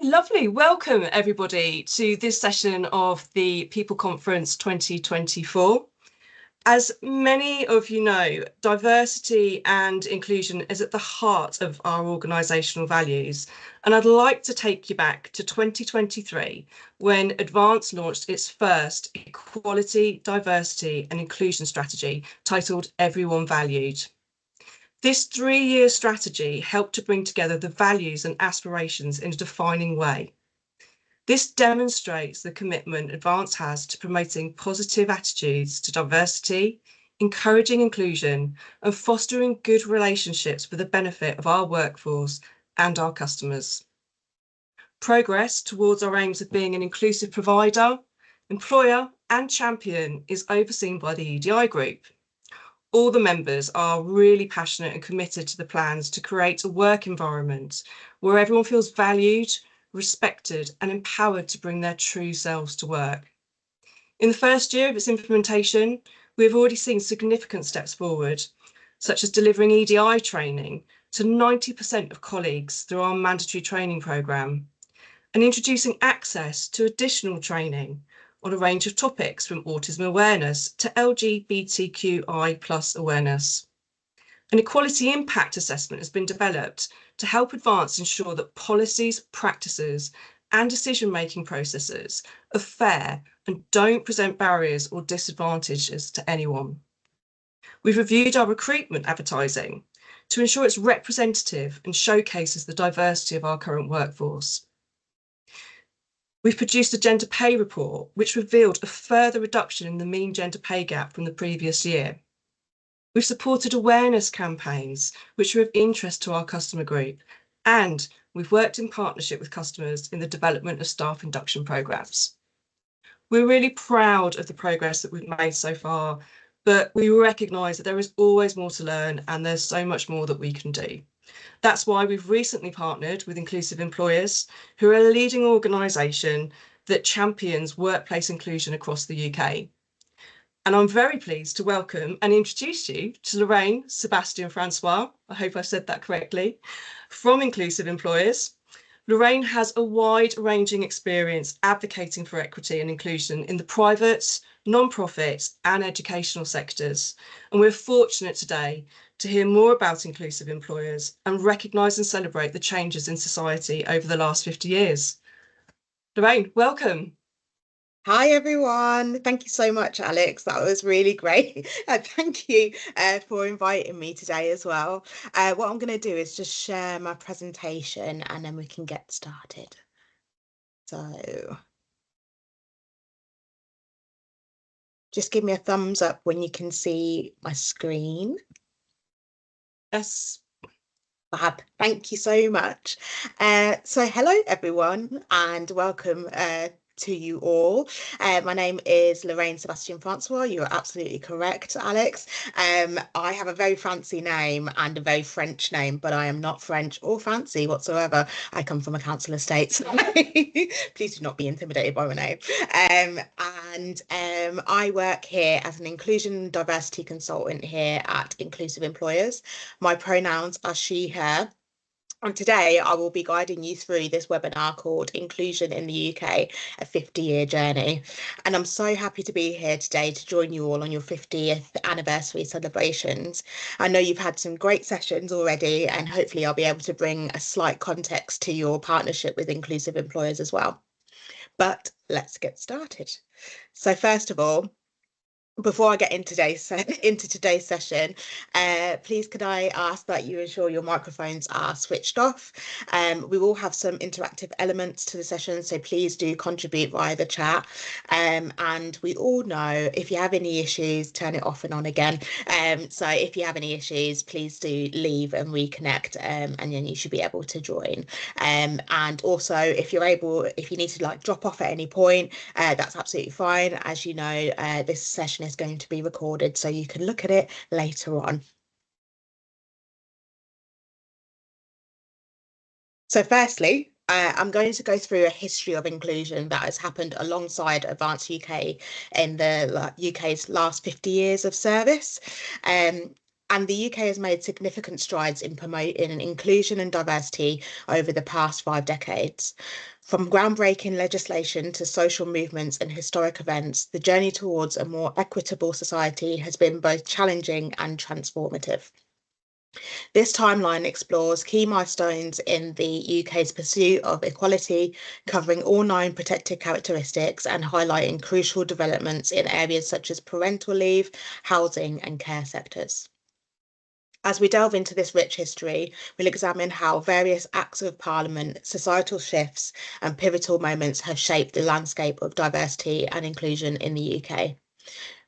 Lovely. Welcome, everybody, to this session of the People Conference 2024. As many of you know, diversity and inclusion is at the heart of our organisational values. And I'd like to take you back to 2023, when Advance launched its first equality, diversity and inclusion strategy titled Everyone Valued. This 3-year strategy helped to bring together the values and aspirations in a defining way. This demonstrates the commitment Advance has to promoting positive attitudes to diversity, encouraging inclusion, and fostering good relationships for the benefit of our workforce and our customers. Progress towards our aims of being an inclusive provider, employer, and champion is overseen by the EDI Group. All the members are really passionate and committed to the plans to create a work environment where everyone feels valued, respected and empowered to bring their true selves to work. In the first year of its implementation, we have already seen significant steps forward, such as delivering EDI training to 90% of colleagues through our mandatory training programme, and introducing access to additional training on a range of topics from autism awareness to LGBTQI+ awareness. An equality impact assessment has been developed to help Advance ensure that policies, practices and decision-making processes are fair and don't present barriers or disadvantages to anyone. We've reviewed our recruitment advertising to ensure it's representative and showcases the diversity of our current workforce. We've produced a gender pay report, which revealed a further reduction in the mean gender pay gap from the previous year. We've supported awareness campaigns, which are of interest to our customer group, and we've worked in partnership with customers in the development of staff induction programmes. We're really proud of the progress that we've made so far, but we recognise that there is always more to learn and there's so much more that we can do. That's why we've recently partnered with Inclusive Employers, who are a leading organisation that champions workplace inclusion across the UK. And I'm very pleased to welcome and introduce you to Lorraine, Sebastian, Francois, I hope I've said that correctly, from Inclusive Employers. Lorraine has a wide-ranging experience advocating for equity and inclusion in the private, non-profit and educational sectors. And we're fortunate today to hear more about Inclusive Employers and recognise and celebrate the changes in society over the last 50 years. Lorraine, welcome. Hi everyone, thank you so much, Alex. That was really great. Thank you for inviting me today as well. What I'm going to do is just share my presentation and then we can get started. So just give me a thumbs up when you can see my screen. Yes. Fab. Thank you so much. So hello everyone and welcome to you all. My name is Lorraine Sebastian Francois. You are absolutely correct, Alex. I have a very fancy name and a very French name, but I am not French or fancy whatsoever. I come from a council estate, so please do not be intimidated by my name. I work here as an inclusion diversity consultant here at Inclusive Employers. My pronouns are she, her. And today I will be guiding you through this webinar called Inclusion in the UK, a 50-year journey. And I'm so happy to be here today to join you all on your 50th anniversary celebrations. I know you've had some great sessions already, and hopefully I'll be able to bring a slight context to your partnership with Inclusive Employers as well. But let's get started. So first of all, before I get into today's session, please could I ask that you ensure your microphones are switched off. We will have some interactive elements to the session, so please do contribute via the chat. And we all know if you have any issues, turn it off and on again. So if you have any issues, please do leave and reconnect, and then you should be able to join. And also, if you need to drop off at any point, that's absolutely fine. As you know, this session is going to be recorded so you can look at it later on. So firstly, I'm going to go through a history of inclusion that has happened alongside Advance UK in the UK's last 50 years of service. And the UK has made significant strides in promoting inclusion and diversity over the past 5 decades. From groundbreaking legislation to social movements and historic events, the journey towards a more equitable society has been both challenging and transformative. This timeline explores key milestones in the UK's pursuit of equality, covering all 9 protected characteristics and highlighting crucial developments in areas such as parental leave, housing and care sectors. As we delve into this rich history, we'll examine how various acts of parliament, societal shifts and pivotal moments have shaped the landscape of diversity and inclusion in the UK.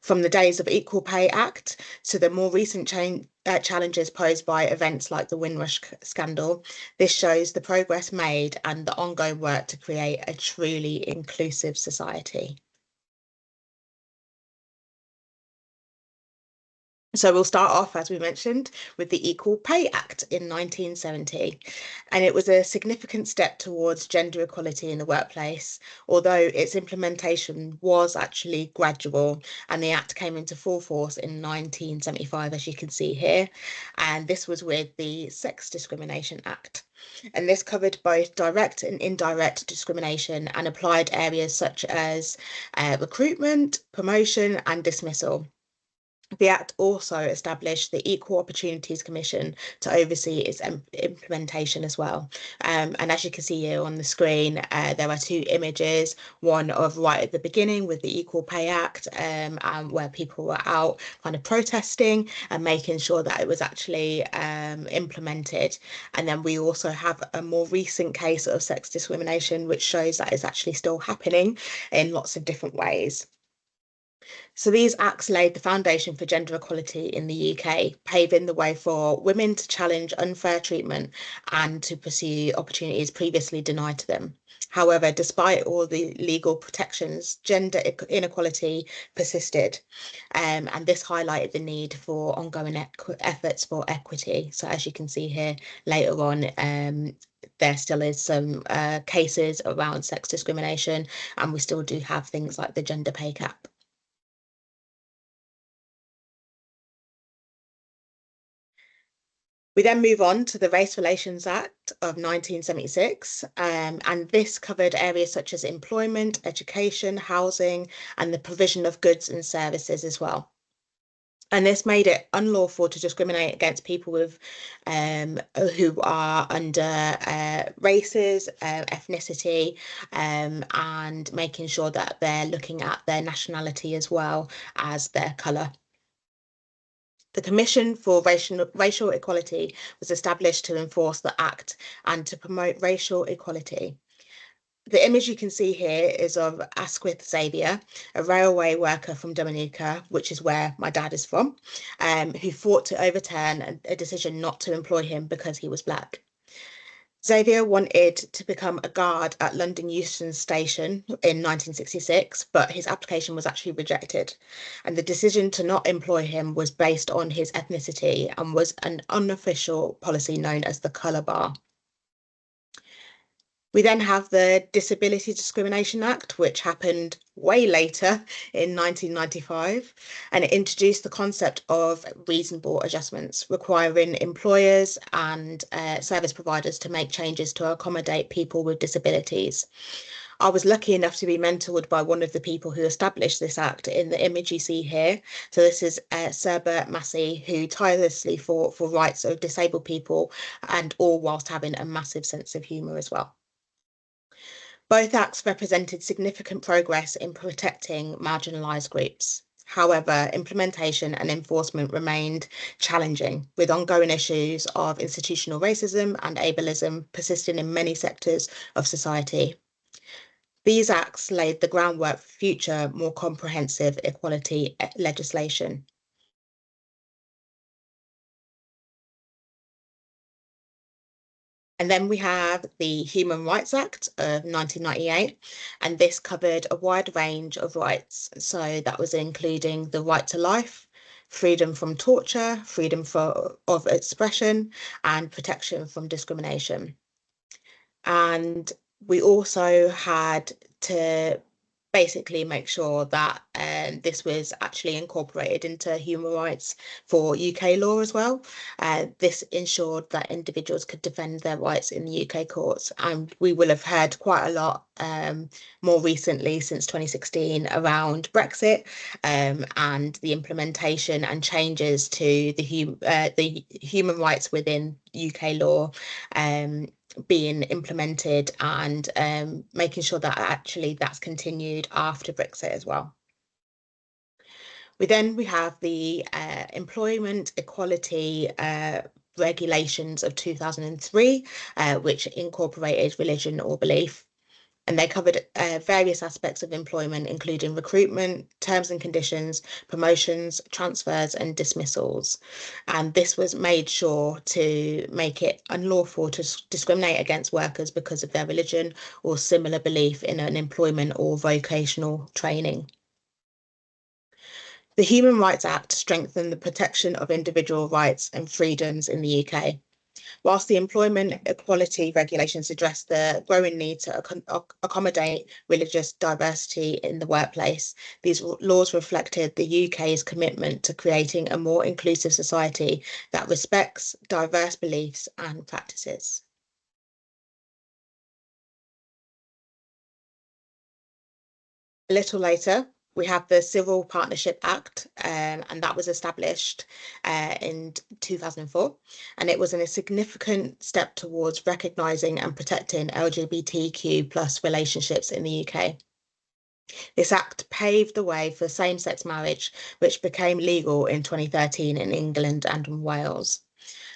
From the days of Equal Pay Act to the more recent challenges posed by events like the Windrush scandal, this shows the progress made and the ongoing work to create a truly inclusive society. So we'll start off, as we mentioned, with the Equal Pay Act in 1970. And it was a significant step towards gender equality in the workplace, although its implementation was actually gradual. And the Act came into full force in 1975, as you can see here. And this was with the Sex Discrimination Act. And this covered both direct and indirect discrimination and applied areas such as recruitment, promotion, and dismissal. The Act also established the Equal Opportunities Commission to oversee its implementation as well. And as you can see here on the screen, there are 2 images, one of right at the beginning with the Equal Pay Act, where people were out kind of protesting and making sure that it was actually implemented. And then we also have a more recent case of sex discrimination, which shows that it's actually still happening in lots of different ways. So these acts laid the foundation for gender equality in the UK, paving the way for women to challenge unfair treatment and to pursue opportunities previously denied to them. However, despite all the legal protections, gender inequality persisted, and this highlighted the need for ongoing efforts for equity. So as you can see here later on, there still is some cases around sex discrimination, and we still do have things like the gender pay gap. We then move on to the Race Relations Act of 1976, and this covered areas such as employment, education, housing, and the provision of goods and services as well. And this made it unlawful to discriminate against people with who are under races, ethnicity, and making sure that they're looking at their nationality as well as their colour. The Commission for Racial Equality was established to enforce the Act and to promote racial equality. The image you can see here is of Asquith Xavier, a railway worker from Dominica, which is where my dad is from, who fought to overturn a decision not to employ him because he was Black. Xavier wanted to become a guard at London Euston Station in 1966, but his application was actually rejected. And the decision to not employ him was based on his ethnicity and was an unofficial policy known as the colour bar. We then have the Disability Discrimination Act, which happened way later in 1995, and it introduced the concept of reasonable adjustments, requiring employers and service providers to make changes to accommodate people with disabilities. I was lucky enough to be mentored by one of the people who established this act in the image you see here. So this is Sir Bert Massey, who tirelessly fought for rights of disabled people, and all whilst having a massive sense of humour as well. Both acts represented significant progress in protecting marginalised groups. However, implementation and enforcement remained challenging, with ongoing issues of institutional racism and ableism persisting in many sectors of society. These acts laid the groundwork for future, more comprehensive equality legislation. And then we have the Human Rights Act of 1998, and this covered a wide range of rights. So that was including the right to life, freedom from torture, freedom of expression, and protection from discrimination. And we also had to basically make sure that this was actually incorporated into human rights for UK law as well. This ensured that individuals could defend their rights in the UK courts, and we will have heard quite a lot more recently since 2016 around Brexit and the implementation and changes to the human rights within UK law being implemented, and making sure that actually that's continued after Brexit as well. We have the Employment Equality Regulations of 2003, which incorporated religion or belief. And they covered various aspects of employment, including recruitment, terms and conditions, promotions, transfers, and dismissals. And this was made sure to make it unlawful to discriminate against workers because of their religion or similar belief in an employment or vocational training. The Human Rights Act strengthened the protection of individual rights and freedoms in the UK. Whilst the employment equality regulations address the growing need to accommodate religious diversity in the workplace, these laws reflected the UK's commitment to creating a more inclusive society that respects diverse beliefs and practices. A little later, we have the Civil Partnership Act, and that was established in 2004. And it was a significant step towards recognising and protecting LGBTQ+ relationships in the UK. This act paved the way for same-sex marriage, which became legal in 2013 in England and in Wales.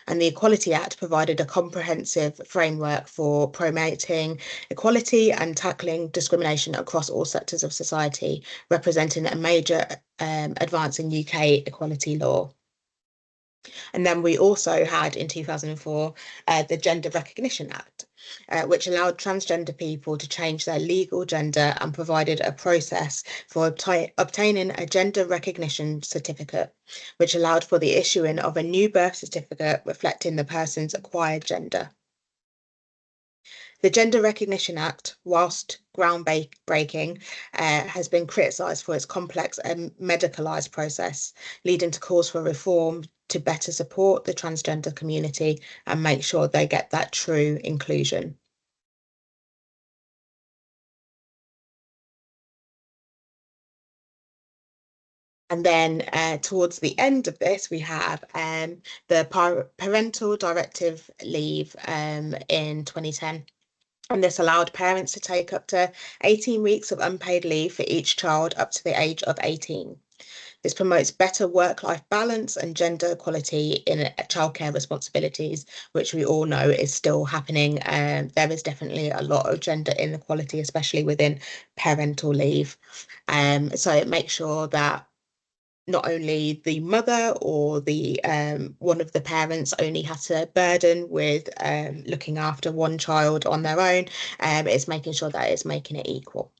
And the Equality Act provided a comprehensive framework for promoting equality and tackling discrimination across all sectors of society, representing a major advance in UK equality law. And then we also had in 2004 the Gender Recognition Act, which allowed transgender people to change their legal gender and provided a process for obtaining a gender recognition certificate, which allowed for the issuing of a new birth certificate reflecting the person's acquired gender. The Gender Recognition Act, whilst groundbreaking, has been criticised for its complex and medicalised process, leading to calls for reform to better support the transgender community and make sure they get that true inclusion. And then towards the end of this, we have the Parental Directive Leave in 2010. And this allowed parents to take up to 18 weeks of unpaid leave for each child up to the age of 18. This promotes better work-life balance and gender equality in childcare responsibilities, which we all know is still happening. There is definitely a lot of gender inequality, especially within parental leave. So it makes sure that not only the mother or the one of the parents only has to burden with looking after one child on their own, it's making sure that it's making it equal.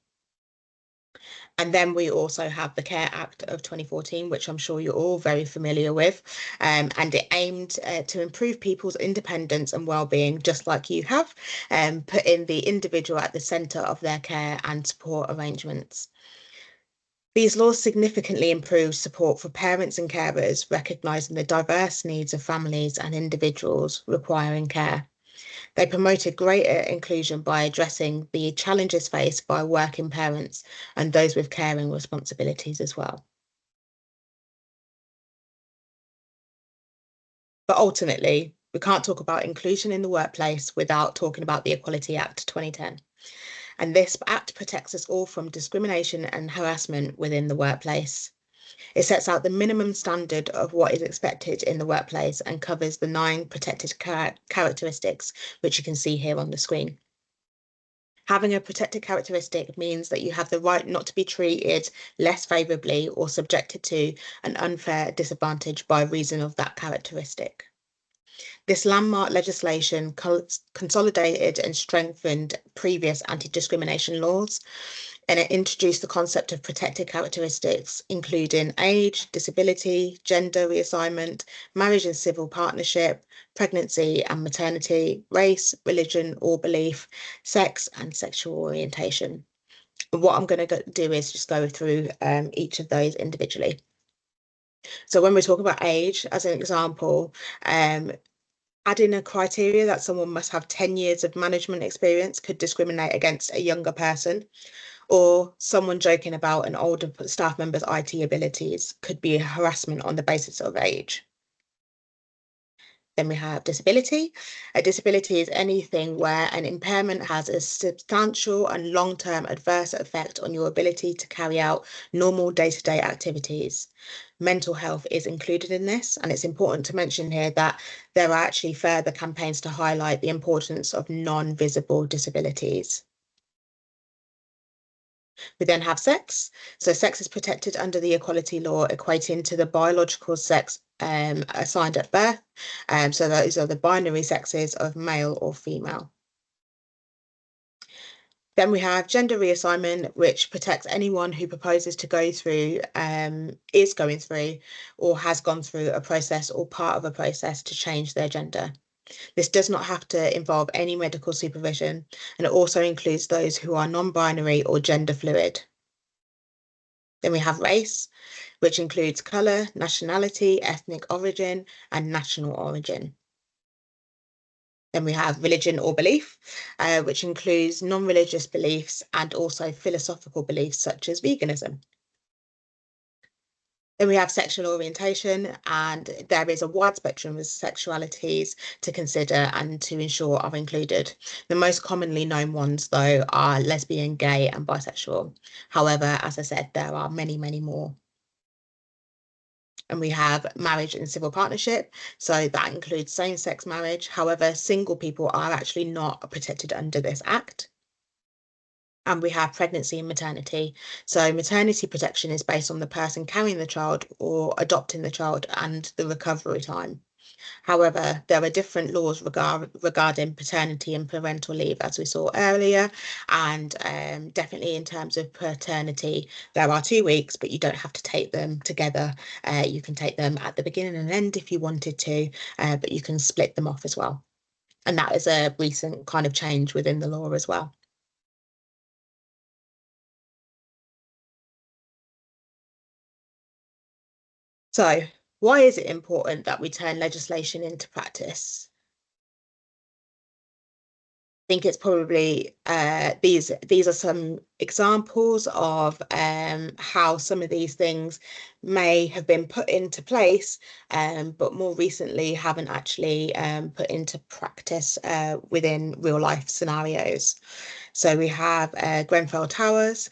And then we also have the Care Act of 2014, which I'm sure you're all very familiar with, and it aimed to improve people's independence and well-being, just like you have, putting the individual at the centre of their care and support arrangements. These laws significantly improve support for parents and carers, recognising the diverse needs of families and individuals requiring care. They promoted greater inclusion by addressing the challenges faced by working parents and those with caring responsibilities as well. But ultimately, we can't talk about inclusion in the workplace without talking about the Equality Act 2010. And this Act protects us all from discrimination and harassment within the workplace. It sets out the minimum standard of what is expected in the workplace and covers the 9 protected characteristics, which you can see here on the screen. Having a protected characteristic means that you have the right not to be treated less favourably or subjected to an unfair disadvantage by reason of that characteristic. This landmark legislation consolidated and strengthened previous anti-discrimination laws, and it introduced the concept of protected characteristics, including age, disability, gender reassignment, marriage and civil partnership, pregnancy and maternity, race, religion or belief, sex and sexual orientation. What I'm going to do is just go through each of those individually. So when we talk about age, as an example, adding a criteria that someone must have 10 years of management experience could discriminate against a younger person, or someone joking about an older staff member's IT abilities could be harassment on the basis of age. Then we have disability. A disability is anything where an impairment has a substantial and long-term adverse effect on your ability to carry out normal day-to-day activities. Mental health is included in this, and it's important to mention here that there are actually further campaigns to highlight the importance of non-visible disabilities. We then have sex. So sex is protected under the equality law, equating to the biological sex assigned at birth. So those are the binary sexes of male or female. Then we have gender reassignment, which protects anyone who proposes to go through, is going through, or has gone through a process or part of a process to change their gender. This does not have to involve any medical supervision, and it also includes those who are non-binary or gender fluid. Then we have race, which includes colour, nationality, ethnic origin, and national origin. Then we have religion or belief, which includes non-religious beliefs and also philosophical beliefs such as veganism. Then we have sexual orientation, and there is a wide spectrum of sexualities to consider and to ensure are included. The most commonly known ones, though, are lesbian, gay, and bisexual. However, as I said, there are many, many more. And we have marriage and civil partnership. So that includes same-sex marriage. However, single people are actually not protected under this act. And we have pregnancy and maternity. So maternity protection is based on the person carrying the child or adopting the child and the recovery time. However, there are different laws regarding paternity and parental leave, as we saw earlier. And definitely in terms of paternity, there are 2 weeks, but you don't have to take them together. You can take them at the beginning and end if you wanted to, but you can split them off as well. And that is a recent kind of change within the law as well. So why is it important that we turn legislation into practice? I think it's probably these are some examples of how some of these things may have been put into place, but more recently haven't actually put into practice within real life scenarios. So we have Grenfell Towers,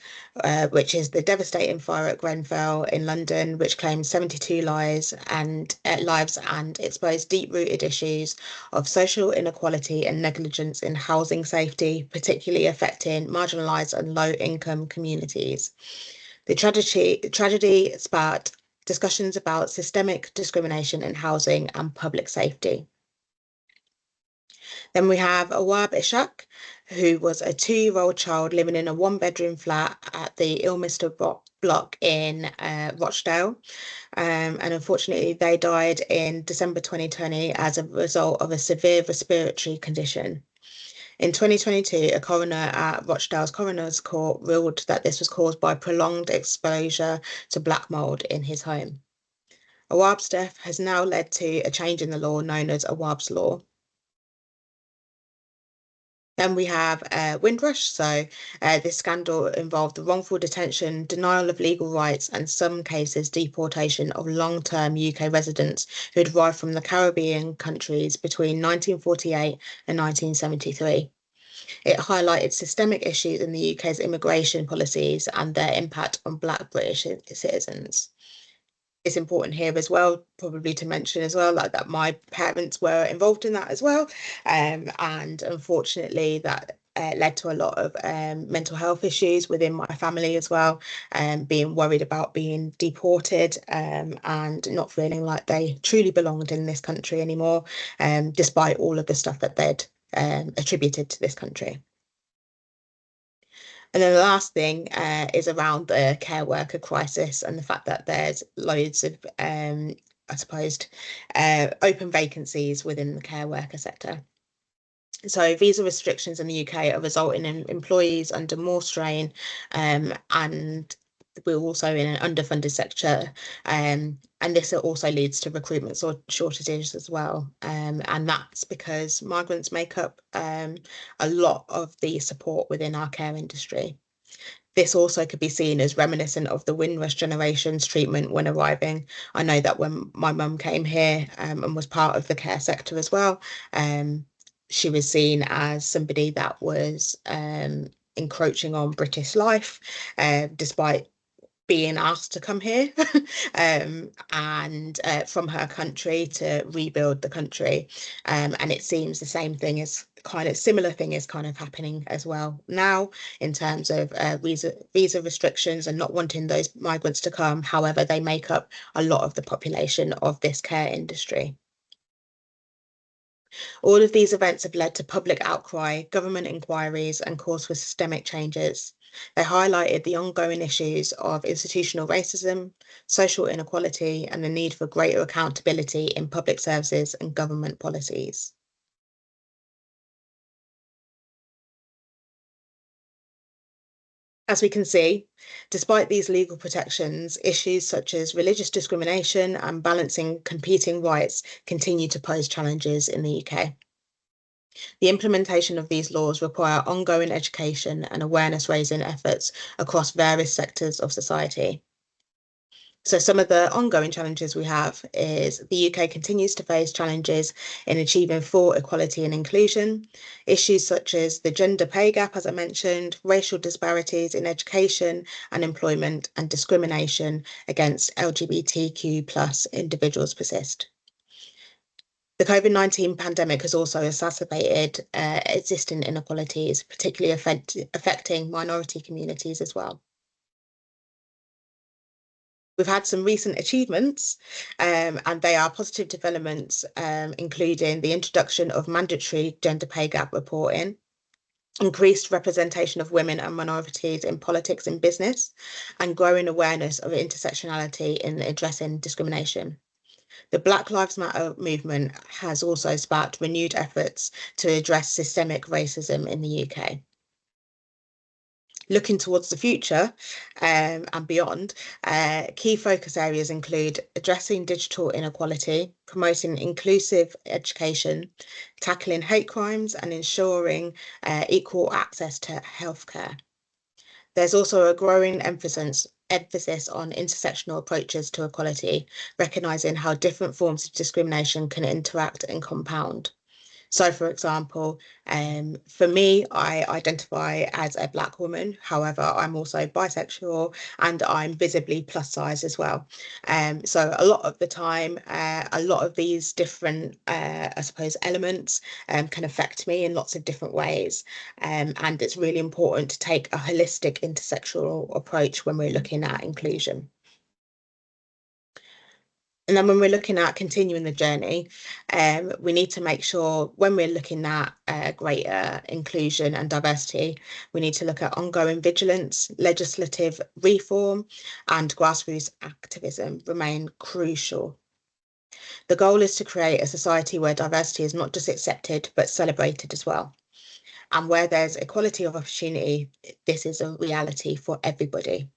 which is the devastating fire at Grenfell in London, which claimed 72 lives and exposed deep-rooted issues of social inequality and negligence in housing safety, particularly affecting marginalised and low-income communities. The tragedy sparked discussions about systemic discrimination in housing and public safety. Then we have Awab Ishaq, who was a 2-year-old child living in a 1-bedroom flat at the Ilminster block in Rochdale. And unfortunately, they died in December 2020 as a result of a severe respiratory condition. In 2022, a coroner at Rochdale's Coroner's Court ruled that this was caused by prolonged exposure to black mold in his home. Awab's death has now led to a change in the law known as Awab's Law. Then we have Windrush. So this scandal involved the wrongful detention, denial of legal rights, and some cases deportation of long-term UK residents who had arrived from the Caribbean countries between 1948 and 1973. It highlighted systemic issues in the UK's immigration policies and their impact on Black British citizens. It's important here as well, probably to mention as well, that my parents were involved in that as well. And unfortunately, that led to a lot of mental health issues within my family as well, being worried about being deported and not feeling like they truly belonged in this country anymore, despite all of the stuff that they'd attributed to this country. And then the last thing is around the care worker crisis and the fact that there's loads of, I suppose, open vacancies within the care worker sector. So visa restrictions in the UK are resulting in employees under more strain, and we're also in an underfunded sector, and this also leads to recruitment shortages as well. And that's because migrants make up a lot of the support within our care industry. This also could be seen as reminiscent of the Windrush generation's treatment when arriving. I know that when my mum came here and was part of the care sector as well, she was seen as somebody that was encroaching on British life, despite being asked to come here and from her country to rebuild the country. And it seems the same thing is kind of similar thing is kind of happening as well now in terms of visa restrictions and not wanting those migrants to come. However, they make up a lot of the population of this care industry. All of these events have led to public outcry, government inquiries, and calls for systemic changes. They highlighted the ongoing issues of institutional racism, social inequality, and the need for greater accountability in public services and government policies. As we can see, despite these legal protections, issues such as religious discrimination and balancing competing rights continue to pose challenges in the UK. The implementation of these laws require ongoing education and awareness raising efforts across various sectors of society. So some of the ongoing challenges we have is the UK continues to face challenges in achieving full equality and inclusion. Issues such as the gender pay gap, as I mentioned, racial disparities in education and employment, and discrimination against LGBTQ plus individuals persist. The COVID-19 pandemic has also exacerbated existing inequalities, particularly affecting minority communities as well. We've had some recent achievements, and they are positive developments, including the introduction of mandatory gender pay gap reporting, increased representation of women and minorities in politics and business, and growing awareness of intersectionality in addressing discrimination. The Black Lives Matter movement has also sparked renewed efforts to address systemic racism in the UK. Looking towards the future and beyond, key focus areas include addressing digital inequality, promoting inclusive education, tackling hate crimes, and ensuring equal access to healthcare. There's also a growing emphasis on intersectional approaches to equality, recognising how different forms of discrimination can interact and compound. So, for example, for me, I identify as a Black woman. However, I'm also bisexual and I'm visibly plus size as well. So a lot of the time, a lot of these different, I suppose, elements can affect me in lots of different ways. And it's really important to take a holistic intersectional approach when we're looking at inclusion. And then when we're looking at continuing the journey, we need to make sure when we're looking at greater inclusion and diversity, we need to look at ongoing vigilance, legislative reform, and grassroots activism remain crucial. The goal is to create a society where diversity is not just accepted, but celebrated as well. And where there's equality of opportunity, this is a reality for everybody.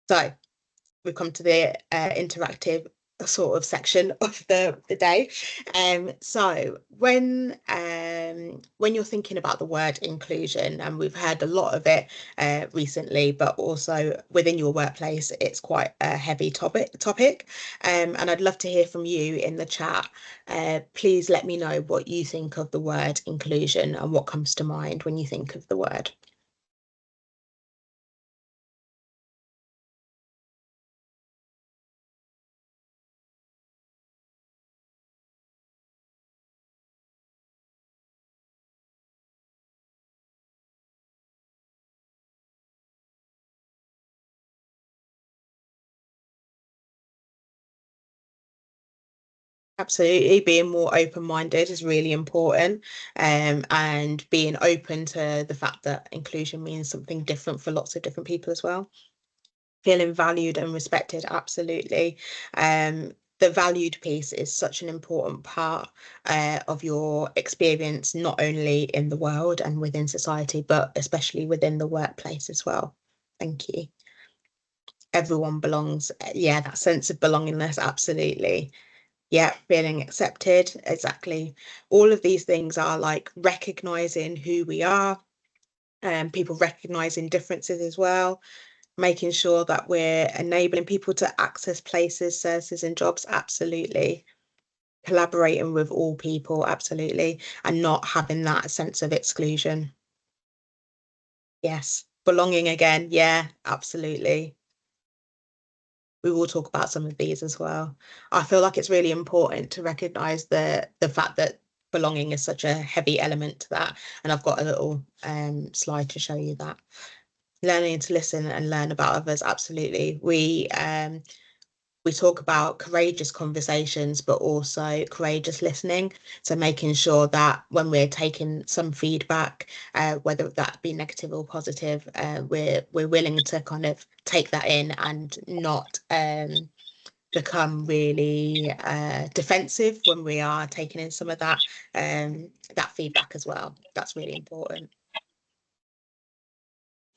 So we've come to the interactive sort of section of the day. So when you're thinking about the word inclusion, and we've heard a lot of it recently, but also within your workplace, it's quite a heavy topic. And I'd love to hear from you in the chat. Please let me know what you think of the word inclusion and what comes to mind when you think of the word. Absolutely, being more open-minded is really important, and being open to the fact that inclusion means something different for lots of different people as well. Feeling valued and respected, absolutely. the valued piece is such an important part of your experience, not only in the world and within society, but especially within the workplace as well. Thank you. Everyone belongs. Yeah, that sense of belongingness, absolutely. Yeah, feeling accepted, exactly. All of these things are like recognizing who we are, and people recognizing differences as well, making sure that we're enabling people to access places, services, and jobs, absolutely. Collaborating with all people, absolutely, and not having that sense of exclusion. Yes. Belonging again, yeah, absolutely. We will talk about some of these as well. I feel like it's really important to recognize the fact that belonging is such a heavy element to that. And I've got a little slide to show you that. Learning to listen and learn about others, absolutely. We talk about courageous conversations, but also courageous listening. So making sure that when we're taking some feedback, whether that be negative or positive, we're willing to kind of take that in and not become really defensive when we are taking in some of that feedback as well. That's really important.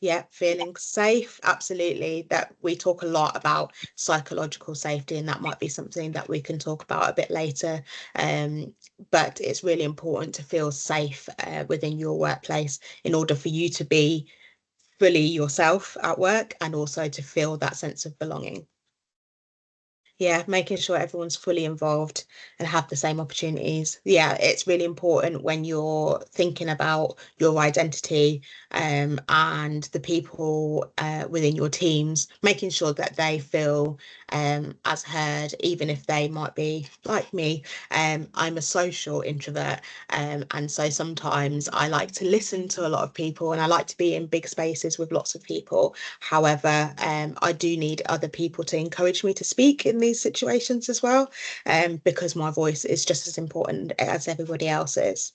Yeah, feeling safe, absolutely. That we talk a lot about psychological safety, and that might be something that we can talk about a bit later. But it's really important to feel safe within your workplace in order for you to be fully yourself at work and also to feel that sense of belonging. Yeah, making sure everyone's fully involved and have the same opportunities. Yeah, it's really important when you're thinking about your identity and the people within your teams, making sure that they feel as heard, even if they might be like me. I'm a social introvert, and so sometimes I like to listen to a lot of people and I like to be in big spaces with lots of people. However, I do need other people to encourage me to speak in these situations as well, because my voice is just as important as everybody else's.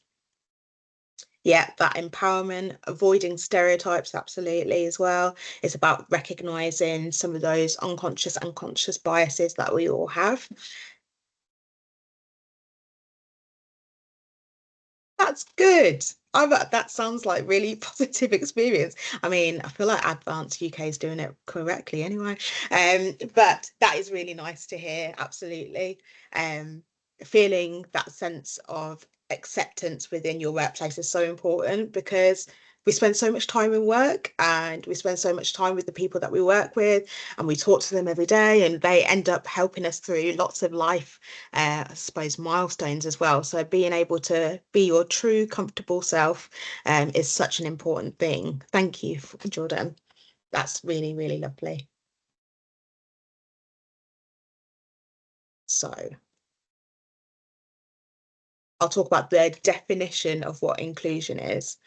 Yeah, that empowerment, avoiding stereotypes, absolutely as well. It's about recognizing some of those unconscious and conscious biases that we all have. That's good. That sounds like really positive experience. I mean, I feel like Advanced UK is doing it correctly anyway. But that is really nice to hear. Absolutely. Um, Feeling that sense of acceptance within your workplace is so important because we spend so much time in work and we spend so much time with the people that we work with and we talk to them every day and they end up helping us through lots of life, I suppose, milestones as well. So being able to be your true, comfortable self is such an important thing. Thank you, Jordan. That's really, really lovely. So I'll talk about the definition of what inclusion is.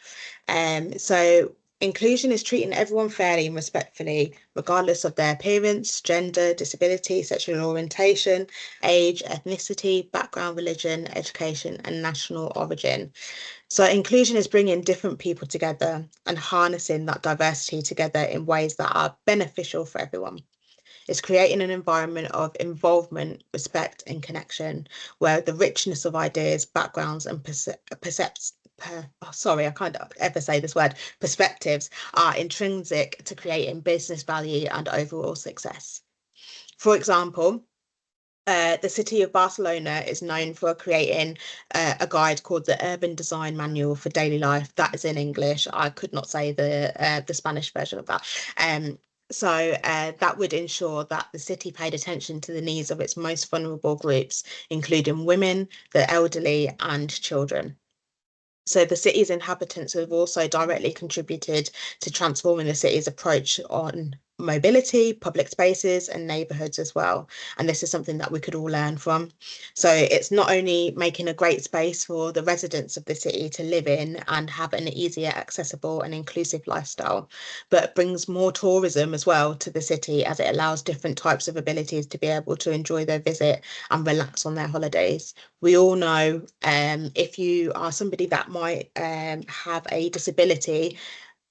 So inclusion is treating everyone fairly and respectfully, regardless of their appearance, gender, disability, sexual orientation, age, ethnicity, background, religion, education, and national origin. So inclusion is bringing different people together and harnessing that diversity together in ways that are beneficial for everyone. It's creating an environment of involvement, respect, and connection where the richness of ideas, backgrounds, and sorry, I can't ever say this word, perspectives are intrinsic to creating business value and overall success. For example, the city of Barcelona is known for creating a guide called the Urban Design Manual for Daily Life. That is in English. I could not say the Spanish version of that. That would ensure that the city paid attention to the needs of its most vulnerable groups, including women, the elderly, and children. So the city's inhabitants have also directly contributed to transforming the city's approach on mobility, public spaces, and neighbourhoods as well. And this is something that we could all learn from. So it's not only making a great space for the residents of the city to live in and have an easier, accessible, and inclusive lifestyle, but it brings more tourism as well to the city as it allows different types of abilities to be able to enjoy their visit and relax on their holidays. We all know if you are somebody that might have a disability,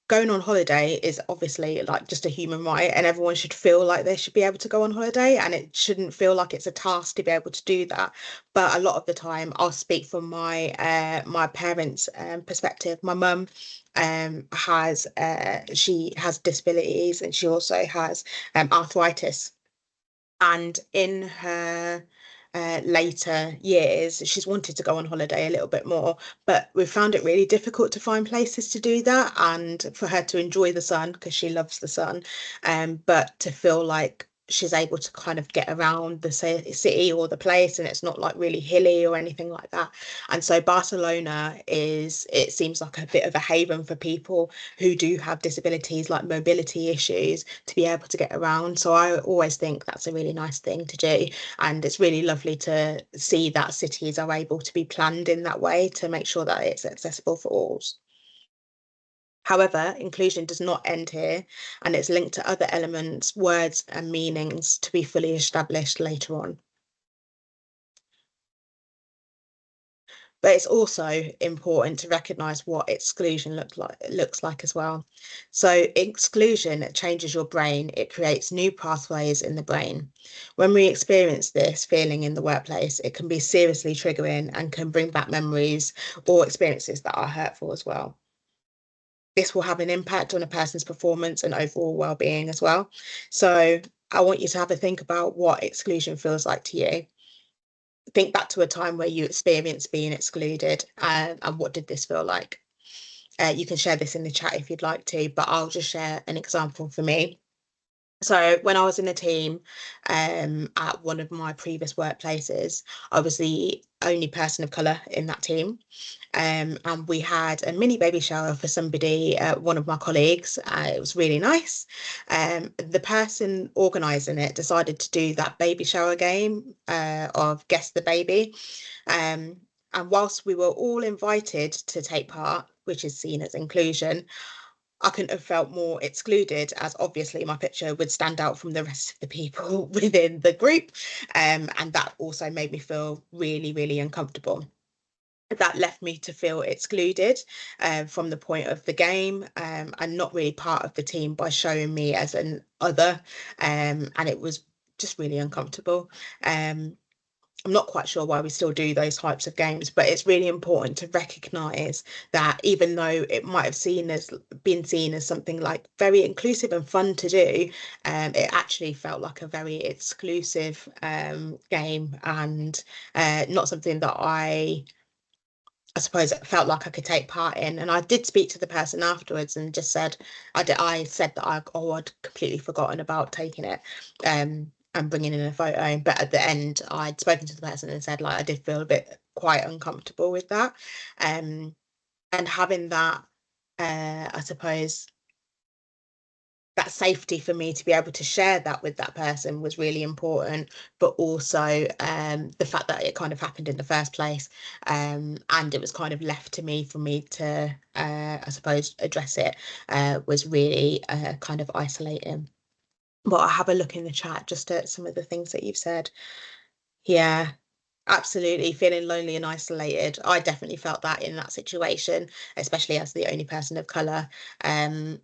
going on holiday is obviously like just a human right, and everyone should feel like they should be able to go on holiday, and it shouldn't feel like it's a task to be able to do that. But a lot of the time, I'll speak from my parents' perspective. My mum has she has disabilities, and she also has arthritis. And in her later years, she's wanted to go on holiday a little bit more, but we've found it really difficult to find places to do that and for her to enjoy the sun because she loves the sun, but to feel like she's able to kind of get around the city or the place and it's not like really hilly or anything like that. And so Barcelona it seems like a bit of a haven for people who do have disabilities like mobility issues to be able to get around. So I always think that's a really nice thing to do. And it's really lovely to see that cities are able to be planned in that way to make sure that it's accessible for all. However, inclusion does not end here, and it's linked to other elements, words, and meanings to be fully established later on. But it's also important to recognise what exclusion looks like as well. So exclusion changes your brain, it creates new pathways in the brain. When we experience this feeling in the workplace, it can be seriously triggering and can bring back memories or experiences that are hurtful as well. This will have an impact on a person's performance and overall well-being as well. So I want you to have a think about what exclusion feels like to you. Think back to a time where you experienced being excluded, and what did this feel like? You can share this in the chat if you'd like to, but I'll just share an example for me. So when I was in a team at one of my previous workplaces, I was the only person of colour in that team. And we had a mini baby shower for somebody, one of my colleagues. It was really nice. The person organising it decided to do that baby shower game of Guess the Baby. And whilst we were all invited to take part, which is seen as inclusion, I couldn't have felt more excluded, as obviously my picture would stand out from the rest of the people within the group. And that also made me feel really, really uncomfortable. That left me to feel excluded from the point of the game, and not really part of the team by showing me as an other. And it was just really uncomfortable. I'm not quite sure why we still do those types of games, but it's really important to recognise that even though it might have been seen as something like very inclusive and fun to do, it actually felt like a very exclusive game, and not something that I suppose it felt like I could take part in. And I did speak to the person afterwards and just said, I said that I'd completely forgotten about taking it and bringing in a photo. But at the end, I'd spoken to the person and said, like, I did feel a bit quite uncomfortable with that. And having that, I suppose, that safety for me to be able to share that with that person was really important, but also the fact that it kind of happened in the first place, and it was kind of left to me for me to, I suppose, address it, was really kind of isolating. But I'll have a look in the chat just at some of the things that you've said. Yeah. Absolutely, feeling lonely and isolated. I definitely felt that in that situation, especially as the only person of colour. And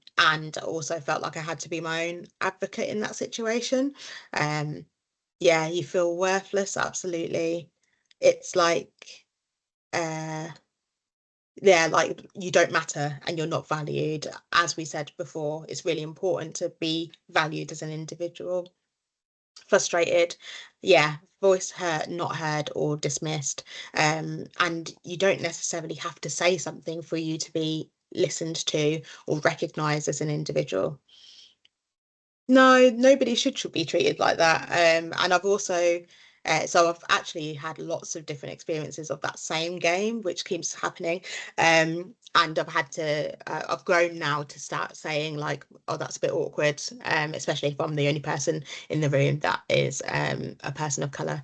also felt like I had to be my own advocate in that situation. Um, yeah, you feel worthless, absolutely. It's like, uh, yeah, like you don't matter and you're not valued. As we said before, it's really important to be valued as an individual. Frustrated, yeah, voice hurt, not heard, or dismissed. And you don't necessarily have to say something for you to be listened to or recognized as an individual. No, nobody should be treated like that. And I've also, so I've actually had lots of different experiences of that same game, which keeps happening. And I've grown now to start saying like, oh, that's a bit awkward, especially if I'm the only person in the room that is a person of colour.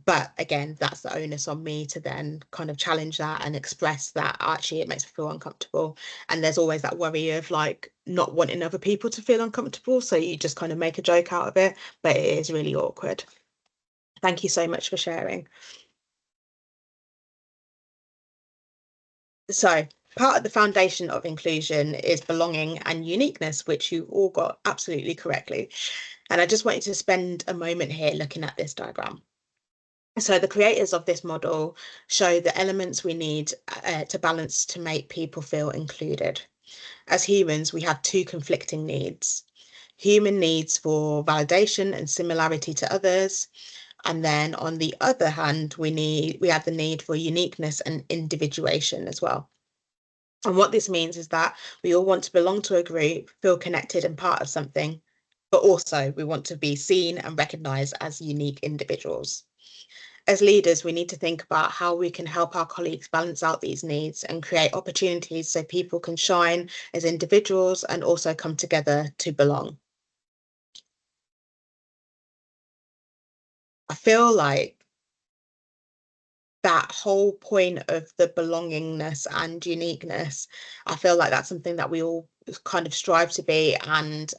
But again, that's the onus on me to then kind of challenge that and express that actually it makes me feel uncomfortable. And there's always that worry of like not wanting other people to feel uncomfortable, so you just kind of make a joke out of it, but it is really awkward. Thank you so much for sharing. So Part of the foundation of inclusion is belonging and uniqueness, which you all got absolutely correctly. And I just wanted to spend a moment here looking at this diagram. So the creators of this model show the elements we need to balance to make people feel included. As humans, we have two conflicting needs. Human needs for validation and similarity to others. And then on the other hand, we have the need for uniqueness and individuation as well. And what this means is that we all want to belong to a group, feel connected and part of something, but also we want to be seen and recognized as unique individuals. As leaders, we need to think about how we can help our colleagues balance out these needs and create opportunities so people can shine as individuals and also come together to belong. I feel like that whole point of the belongingness and uniqueness, I feel like that's something that we all kind of strive to be and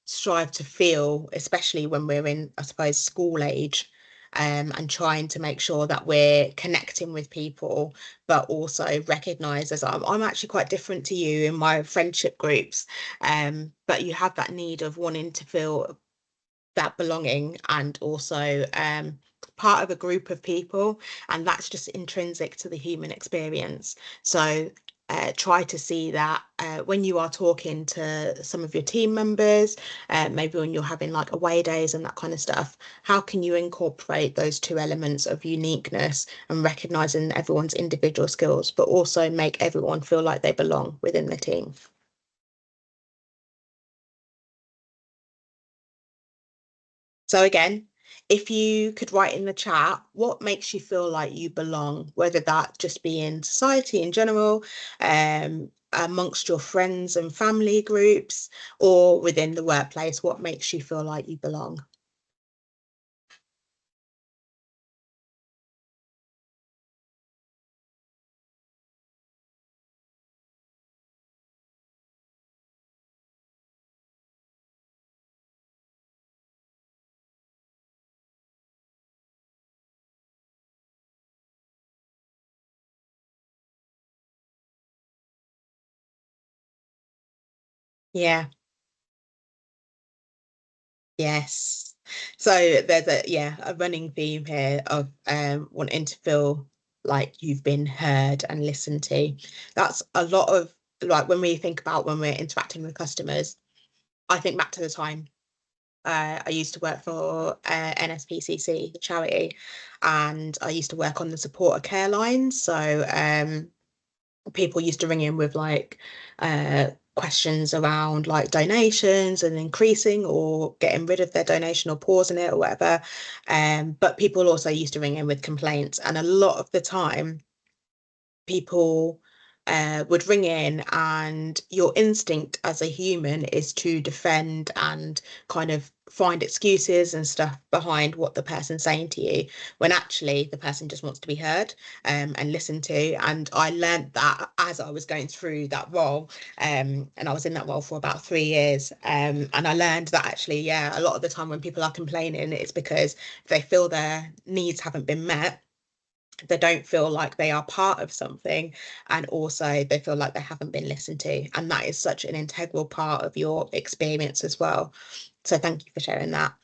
strive to feel, especially when we're in, I suppose, school age, and trying to make sure that we're connecting with people, but also recognise as I'm actually quite different to you in my friendship groups, but you have that need of wanting to feel that belonging and also part of a group of people, and that's just intrinsic to the human experience. So try to see that when you are talking to some of your team members, maybe when you're having like away days and that kind of stuff, how can you incorporate those two elements of uniqueness and recognizing everyone's individual skills, but also make everyone feel like they belong within the team? So again, if you could write in the chat, what makes you feel like you belong, whether that just be in society in general, amongst your friends and family groups, or within the workplace, what makes you feel like you belong? Yeah, yes. So there's a running theme here of wanting to feel like you've been heard and listened to. That's a lot of like when we think about when we're interacting with customers, I think back to the time I used to work for NSPCC, the charity, and I used to work on the supporter care line. So people used to ring in with like questions around like donations and increasing or getting rid of their donation or pausing it or whatever. But people also used to ring in with complaints, and a lot of the time people would ring in, and your instinct as a human is to defend and kind of find excuses and stuff behind what the person's saying to you, when actually the person just wants to be heard and listened to. And I learned that as I was going through that role, and I was in that role for about 3 years, and I learned that actually, yeah, a lot of the time when people are complaining, it's because they feel their needs haven't been met, they don't feel like they are part of something, and also they feel like they haven't been listened to, and that is such an integral part of your experience as well. So thank you for sharing that.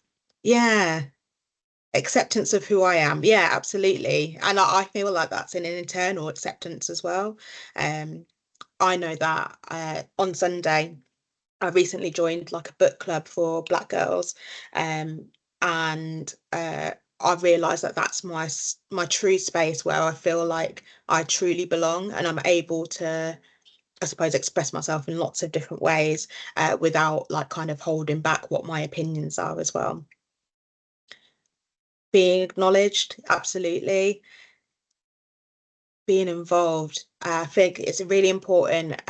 Yeah, acceptance of who I am. Yeah, absolutely. And I feel like that's an internal acceptance as well. um I know that on Sunday I recently joined like a book club for Black girls, um, and I realised that that's my true space where I feel like I truly belong, and I'm able to, I suppose, express myself in lots of different ways without like kind of holding back what my opinions are as well. Being acknowledged, absolutely. Being involved, I think it's really important.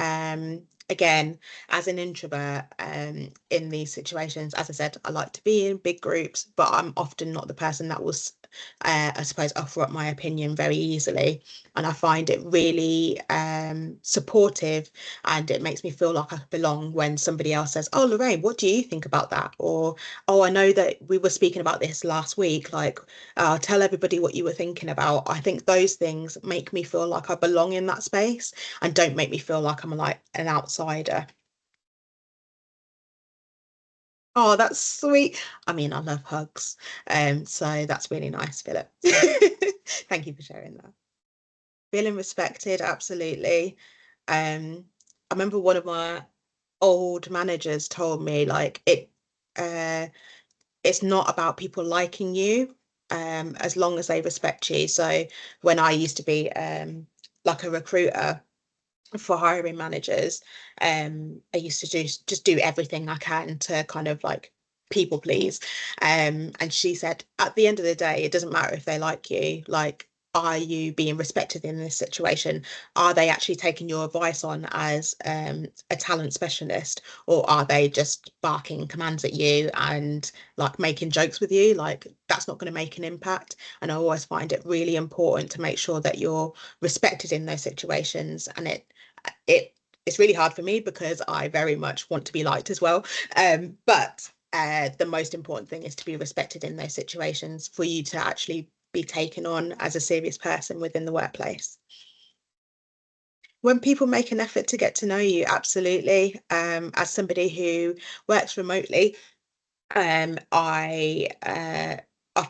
Again, as an introvert, in these situations, as I said, I like to be in big groups, but I'm often not the person that will I suppose, offer up my opinion very easily. And I find it really supportive, and it makes me feel like I belong when somebody else says, "Oh, Lorraine, what do you think about that?" Or, "Oh, I know that we were speaking about this last week, like, tell everybody what you were thinking about." I think those things make me feel like I belong in that space and don't make me feel like I'm like an outsider. Oh, that's sweet. I mean, I love hugs. So that's really nice, Philip. Thank you for sharing that. Feeling respected, absolutely. I remember one of my old managers told me like uh it's not about people liking you, as long as they respect you. So when I used to be like a recruiter for hiring managers, I used to just do everything I can to kind of like people please. And she said, at the end of the day, it doesn't matter if they like you, like, are you being respected in this situation? Are they actually taking your advice on as a talent specialist, or are they just barking commands at you and like making jokes with you? Like, that's not going to make an impact. And I always find it really important to make sure that you're respected in those situations. And it's really hard for me because I very much want to be liked as well. But the most important thing is to be respected in those situations for you to actually be taken on as a serious person within the workplace. When people make an effort to get to know you, absolutely. As somebody who works remotely, I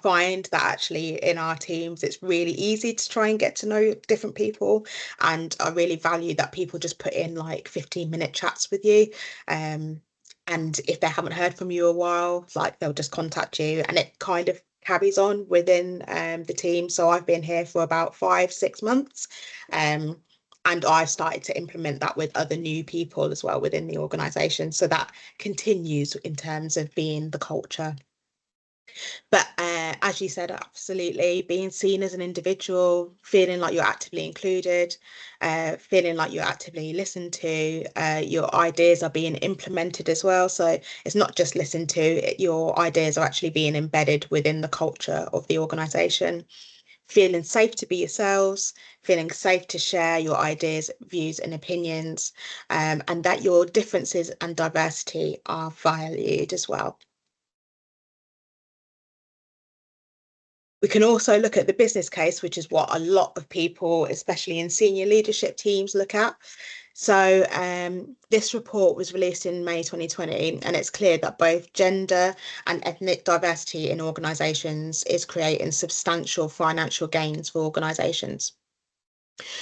find that actually in our teams, it's really easy to try and get to know different people. And I really value that people just put in like 15-minute chats with you. Um, and if they haven't heard from you a while, like they'll just contact you, and it kind of carries on within the team. So I've been here for about 5, 6 months. Um, and I've started to implement that with other new people as well within the organization. So that continues in terms of being the culture. But as you said, absolutely being seen as an individual, feeling like you're actively included, feeling like you're actively listened to, your ideas are being implemented as well. So it's not just listened to, your ideas are actually being embedded within the culture of the organization. Feeling safe to be yourselves, feeling safe to share your ideas, views, and opinions, and that your differences and diversity are valued as well. We can also look at the business case, which is what a lot of people, especially in senior leadership teams, look at. So this report was released in May 2020, and it's clear that both gender and ethnic diversity in organisations is creating substantial financial gains for organisations.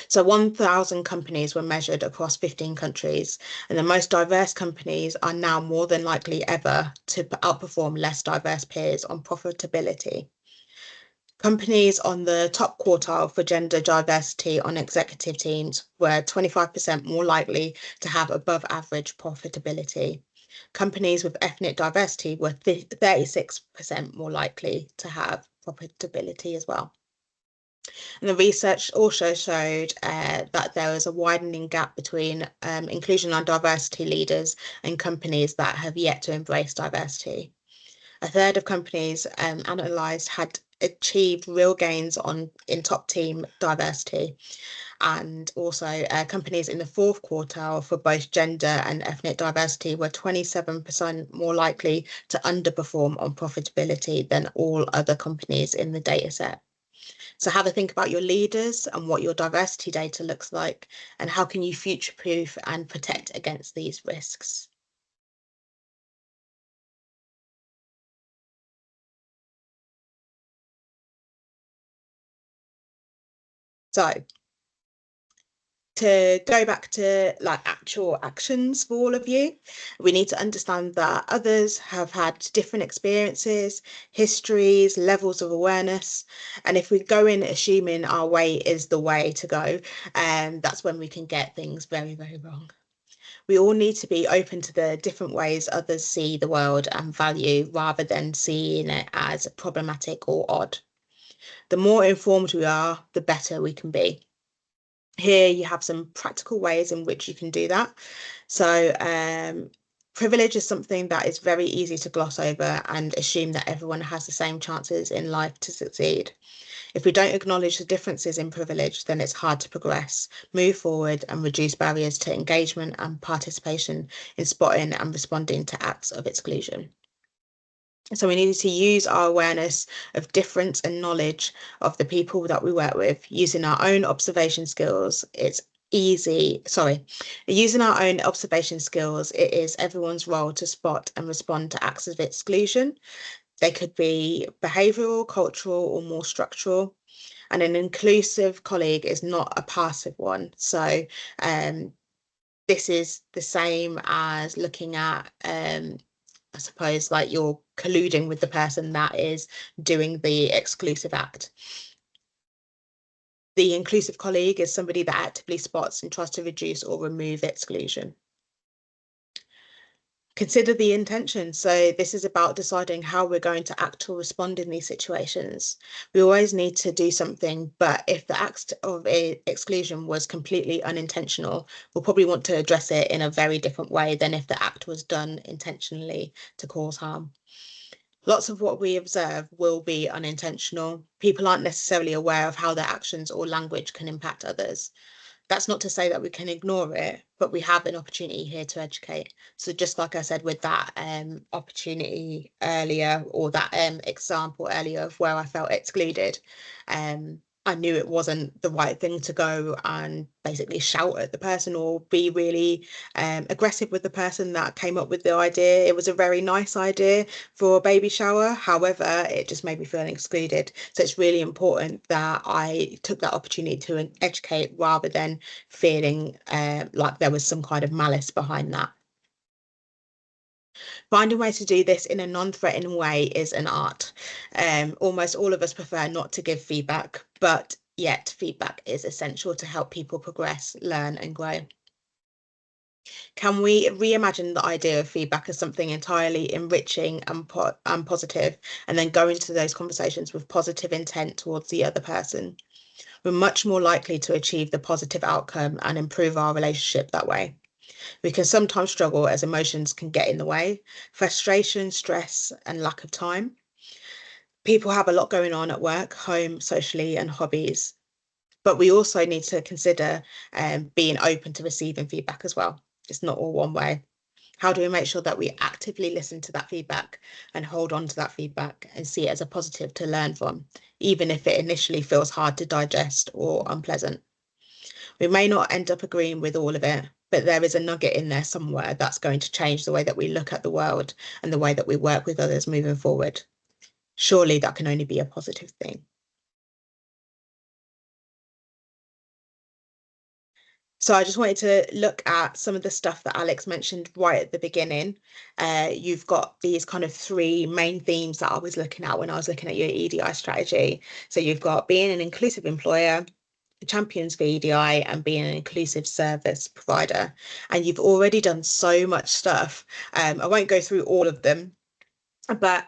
So 1,000 companies were measured across 15 countries, and the most diverse companies are now more than likely ever to outperform less diverse peers on profitability. Companies on the top quartile for gender diversity on executive teams were 25% more likely to have above average profitability. Companies with ethnic diversity were 36% more likely to have profitability as well. And the research also showed that there was a widening gap between inclusion and diversity leaders and companies that have yet to embrace diversity. A third of companies analysed had achieved real gains in top team diversity, and also companies in the fourth quartile for both gender and ethnic diversity were 27% more likely to underperform on profitability than all other companies in the data set. So have a think about your leaders and what your diversity data looks like, and how can you future-proof and protect against these risks. So to go back to like actual actions for all of you, we need to understand that others have had different experiences, histories, levels of awareness. And if we go in assuming our way is the way to go, that's when we can get things very, very wrong. We all need to be open to the different ways others see the world and value, rather than seeing it as problematic or odd. The more informed we are, the better we can be. Here you have some practical ways in which you can do that. So Privilege is something that is very easy to gloss over and assume that everyone has the same chances in life to succeed. If we don't acknowledge the differences in privilege, then it's hard to progress, move forward, and reduce barriers to engagement and participation in spotting and responding to acts of exclusion. So we needed to use our awareness of difference and knowledge of the people that we work with using our own observation skills. Using our own observation skills, it is everyone's role to spot and respond to acts of exclusion. They could be behavioural, cultural, or more structural. And an inclusive colleague is not a passive one. So this is the same as looking at, I suppose, like you're colluding with the person that is doing the exclusive act. The inclusive colleague is somebody that actively spots and tries to reduce or remove exclusion. Consider the intention. So this is about deciding how we're going to act or respond in these situations. We always need to do something, but if the act of exclusion was completely unintentional, we'll probably want to address it in a very different way than if the act was done intentionally to cause harm. Lots of what we observe will be unintentional. People aren't necessarily aware of how their actions or language can impact others. That's not to say that we can ignore it, but we have an opportunity here to educate. So just like I said with that opportunity earlier, or that example earlier of where I felt excluded, I knew it wasn't the right thing to go and basically shout at the person or be really aggressive with the person that came up with the idea. It was a very nice idea for a baby shower. However, it just made me feel excluded. So it's really important that I took that opportunity to educate rather than feeling like there was some kind of malice behind that. Finding ways to do this in a non-threatening way is an art. Almost all of us prefer not to give feedback, but yet feedback is essential to help people progress, learn, and grow. Can we reimagine the idea of feedback as something entirely enriching and positive, and then go into those conversations with positive intent towards the other person? We're much more likely to achieve the positive outcome and improve our relationship that way. We can sometimes struggle as emotions can get in the way, frustration, stress, and lack of time. People have a lot going on at work, home, socially, and hobbies. But we also need to consider being open to receiving feedback as well. It's not all one way. How do we make sure that we actively listen to that feedback and hold on to that feedback and see it as a positive to learn from, even if it initially feels hard to digest or unpleasant? We may not end up agreeing with all of it, but there is a nugget in there somewhere that's going to change the way that we look at the world and the way that we work with others moving forward. Surely that can only be a positive thing. So I just wanted to look at some of the stuff that Alex mentioned right at the beginning. You've got these kind of three main themes that I was looking at when I was looking at your EDI strategy. So you've got being an inclusive employer, champions for EDI, and being an inclusive service provider. And you've already done so much stuff. I won't go through all of them, but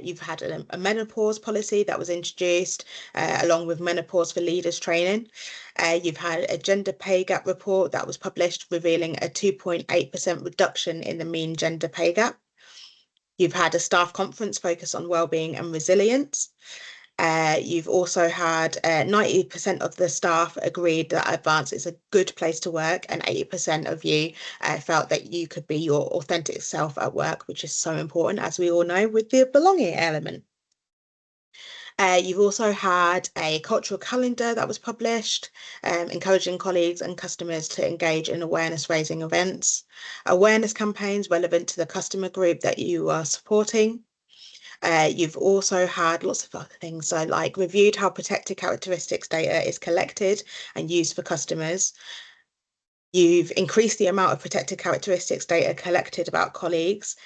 you've had a menopause policy that was introduced along with menopause for leaders training. You've had a gender pay gap report that was published revealing a 2.8% reduction in the mean gender pay gap. You've had a staff conference focused on wellbeing and resilience. You've also had 90% of the staff agreed that Advance is a good place to work, and 80% of you felt that you could be your authentic self at work, which is so important, as we all know, with the belonging element. You've also had a cultural calendar that was published, encouraging colleagues and customers to engage in awareness raising events, awareness campaigns relevant to the customer group that you are supporting. You've also had lots of other things, so like reviewed how protected characteristics data is collected and used for customers. You've increased the amount of protected characteristics data collected about colleagues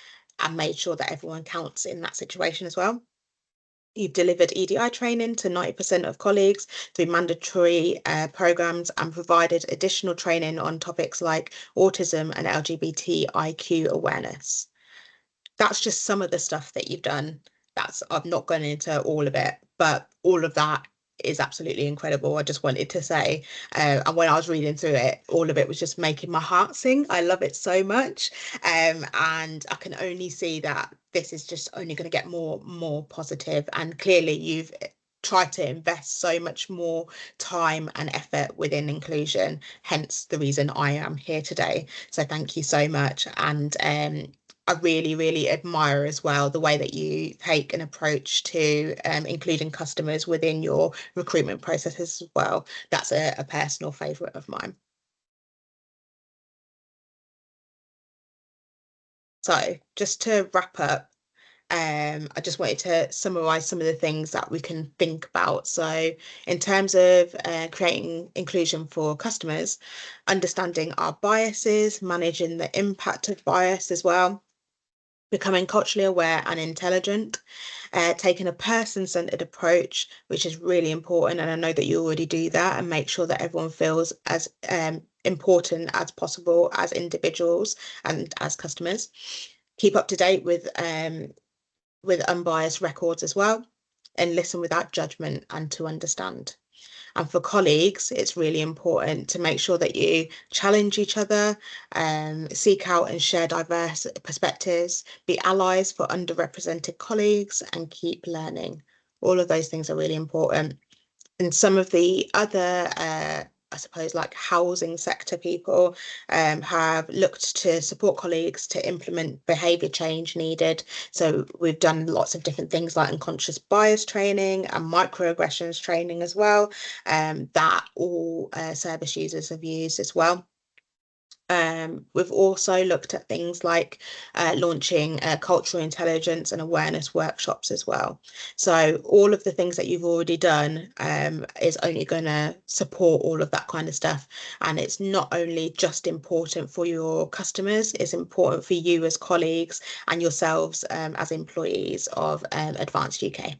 and made sure that everyone counts in that situation as well. You've delivered EDI training to 90% of colleagues through mandatory programs and provided additional training on topics like autism and LGBTIQ awareness. That's just some of the stuff that you've done. I'm not going into all of it, but all of that is absolutely incredible. I just wanted to say, and when I was reading through it, all of it was just making my heart sing. I love it so much, and I can only see that this is just only going to get more positive. And clearly, you've tried to invest so much more time and effort within inclusion. Hence the reason I am here today. So thank you so much, and I really, really admire as well the way that you take an approach to including customers within your recruitment processes as well. That's a personal favourite of mine. So just to wrap up, I just wanted to summarise some of the things that we can think about. So in terms of creating inclusion for customers, understanding our biases, managing the impact of bias as well, becoming culturally aware and intelligent, taking a person-centered approach, which is really important. And I know that you already do that, and make sure that everyone feels as important as possible as individuals and as customers. Keep up to date with unbiased records as well, and listen without judgment and to understand. And for colleagues, it's really important to make sure that you challenge each other, seek out and share diverse perspectives, be allies for underrepresented colleagues, and keep learning. All of those things are really important. And some of the other I suppose like housing sector people have looked to support colleagues to implement behaviour change needed. So we've done lots of different things like unconscious bias training and microaggressions training as well, that all service users have used as well. We've also looked at things like launching cultural intelligence and awareness workshops as well. So all of the things that you've already done is only going to support all of that kind of stuff. And it's not only just important for your customers, it's important for you as colleagues and yourselves as employees of Advanced UK.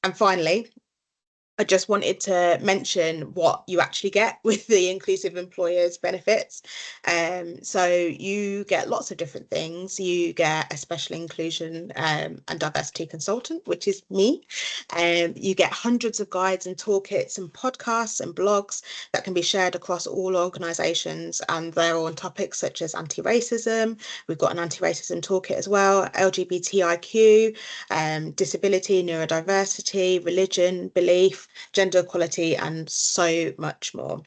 And finally, I just wanted to mention what you actually get with the inclusive employers benefits. So you get lots of different things. You get a special inclusion and diversity consultant, which is me. You get hundreds of guides and toolkits and podcasts and blogs that can be shared across all organisations, and they're on topics such as anti-racism. We've got an anti-racism toolkit as well, LGBTIQ, disability, neurodiversity, religion, belief, gender equality, and so much more.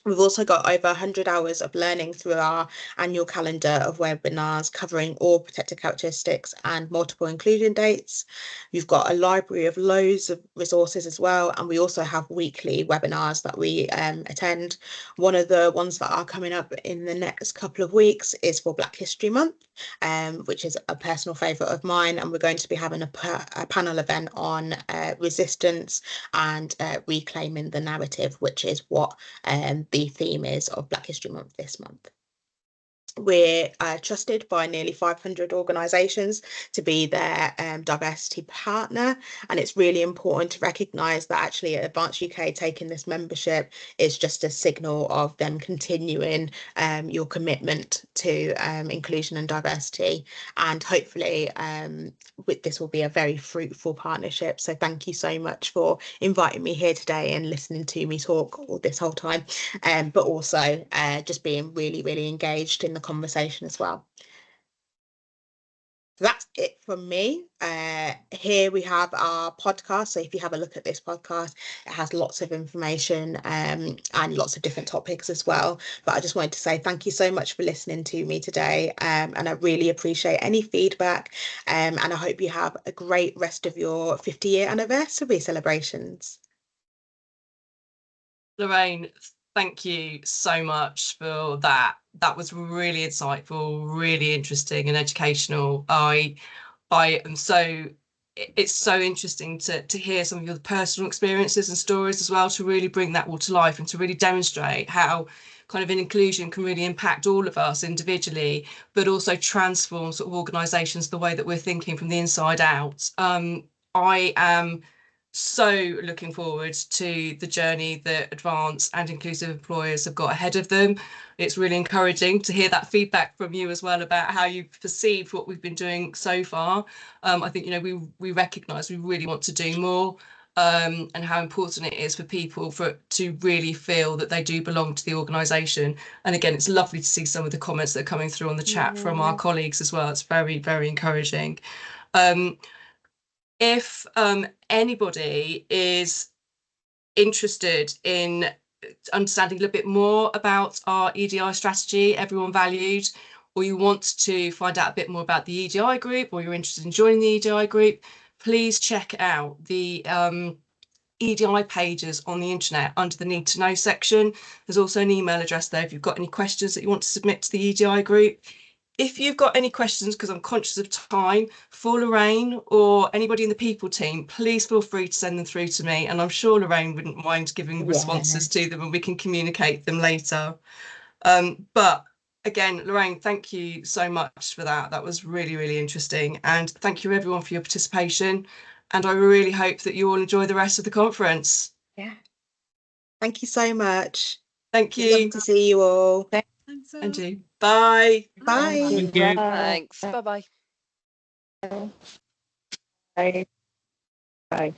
We've also got over 100 hours of learning through our annual calendar of webinars covering all protected characteristics and multiple inclusion dates. We've got a library of loads of resources as well, and we also have weekly webinars that we attend. One of the ones that are coming up in the next couple of weeks is for Black History Month, which is a personal favourite of mine, and we're going to be having a panel event on resistance and reclaiming the narrative, which is what the theme is of Black History Month this month. We're trusted by nearly 500 organisations to be their diversity partner, and it's really important to recognise that actually Advanced UK taking this membership is just a signal of them continuing your commitment to inclusion and diversity, and hopefully this will be a very fruitful partnership. So thank you so much for inviting me here today and listening to me talk all this whole time, but also just being really, really engaged in the conversation as well. So that's it from me. Here we have our podcast. So if you have a look at this podcast, it has lots of information and lots of different topics as well. But I just wanted to say thank you so much for listening to me today. And I really appreciate any feedback. And I hope you have a great rest of your 50-year anniversary celebrations. Lorraine, thank you so much for that. That was really insightful, really interesting and educational. I am so, it's so interesting to hear some of your personal experiences and stories as well, to really bring that all to life and to really demonstrate how kind of an inclusion can really impact all of us individually, but also transform sort of organisations, the way that we're thinking from the inside out. I am so looking forward to the journey that Advance and Inclusive Employers have got ahead of them. It's really encouraging to hear that feedback from you as well about how you've perceived what we've been doing so far. I think, you know, we recognise we really want to do more, and how important it is for people to really feel that they do belong to the organisation. And again, it's lovely to see some of the comments that are coming through on the chat from our colleagues as well. It's very, very encouraging. If anybody is interested in understanding a little bit more about our EDI strategy, Everyone Valued, or you want to find out a bit more about the EDI group, or you're interested in joining the EDI group, please check out the EDI pages on the internet under the Need to Know section. There's also an email address there if you've got any questions that you want to submit to the EDI group. If you've got any questions, because I'm conscious of time, for Lorraine or anybody in the people team, please feel free to send them through to me. And I'm sure Lorraine wouldn't mind giving responses to them, and we can communicate them later. But again, Lorraine, thank you so much for that. That was really, really interesting. And thank you everyone for your participation. And I really hope that you all enjoy the rest of the conference. Yeah. Thank you so much. Thank you. Love to see you all. And you. Bye. Bye. Thank you. Thanks. Bye-bye. Bye. Bye.